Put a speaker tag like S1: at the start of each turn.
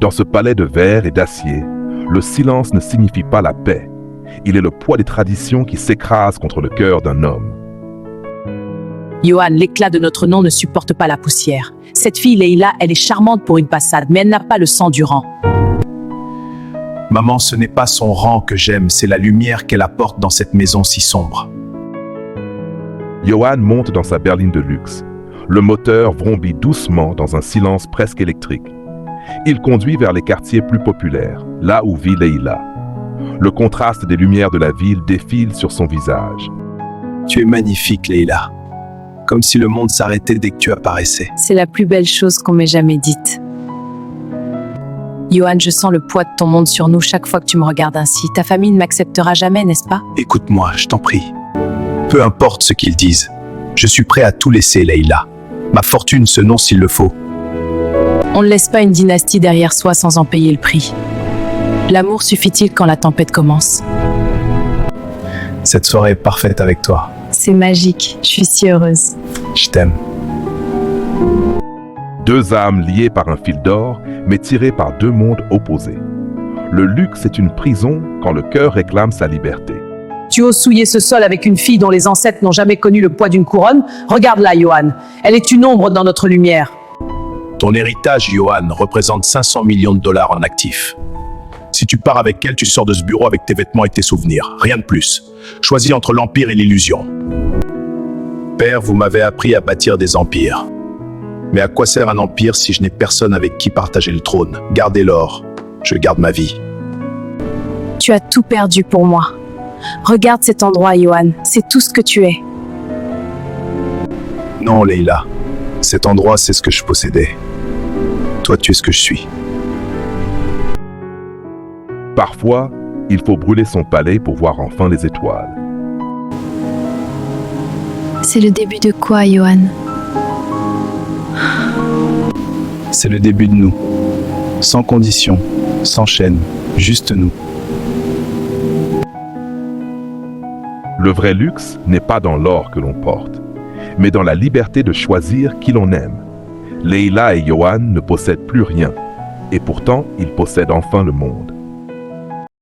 S1: Dans ce palais de verre et d'acier, le silence ne signifie pas la paix. Il est le poids des traditions qui s'écrase contre le cœur d'un homme.
S2: Yohan, l'éclat de notre nom ne supporte pas la poussière. Cette fille, Leïla, elle est charmante pour une passade, mais elle n'a pas le sang du rang.
S3: Maman, ce n'est pas son rang que j'aime, c'est la lumière qu'elle apporte dans cette maison si sombre.
S1: Yohan monte dans sa berline de luxe. Le moteur vrombit doucement dans un silence presque électrique. Il conduit vers les quartiers plus populaires, là où vit Leïla. Le contraste des lumières de la ville défile sur son visage.
S3: Tu es magnifique, Leïla. Comme si le monde s'arrêtait dès que tu apparaissais.
S2: C'est la plus belle chose qu'on m'ait jamais dite. Yohan, je sens le poids de ton monde sur nous chaque fois que tu me regardes ainsi. Ta famille ne m'acceptera jamais, n'est-ce pas?
S3: Écoute-moi, je t'en prie. Peu importe ce qu'ils disent, je suis prêt à tout laisser, Leïla. Ma fortune se nomme s'il le faut.
S2: On ne laisse pas une dynastie derrière soi sans en payer le prix. L'amour suffit-il quand la tempête commence?
S3: Cette soirée est parfaite avec toi.
S2: C'est magique, je suis si heureuse.
S3: Je t'aime.
S1: Deux âmes liées par un fil d'or, mais tirées par deux mondes opposés. Le luxe est une prison quand le cœur réclame sa liberté.
S2: Tu oses souiller ce sol avec une fille dont les ancêtres n'ont jamais connu le poids d'une couronne? Regarde-la, Yohan. Elle est une ombre dans notre lumière.
S3: Ton héritage, Yohan, représente 500 millions de dollars en actifs. Si tu pars avec elle, tu sors de ce bureau avec tes vêtements et tes souvenirs. Rien de plus. Choisis entre l'empire et l'illusion. Père, vous m'avez appris à bâtir des empires. Mais à quoi sert un empire si je n'ai personne avec qui partager le trône? Gardez l'or. Je garde ma vie.
S2: Tu as tout perdu pour moi. Regarde cet endroit, Yohan. C'est tout ce que tu es.
S3: Non, Leïla. Cet endroit, c'est ce que je possédais. Toi, tu es ce que je suis.
S1: Parfois, il faut brûler son palais pour voir enfin les étoiles.
S4: C'est le début de quoi, Yohan?
S3: C'est le début de nous. Sans condition, sans chaîne, juste nous.
S1: Le vrai luxe n'est pas dans l'or que l'on porte, mais dans la liberté de choisir qui l'on aime. Leïla et Yohan ne possèdent plus rien, et pourtant ils possèdent enfin le monde.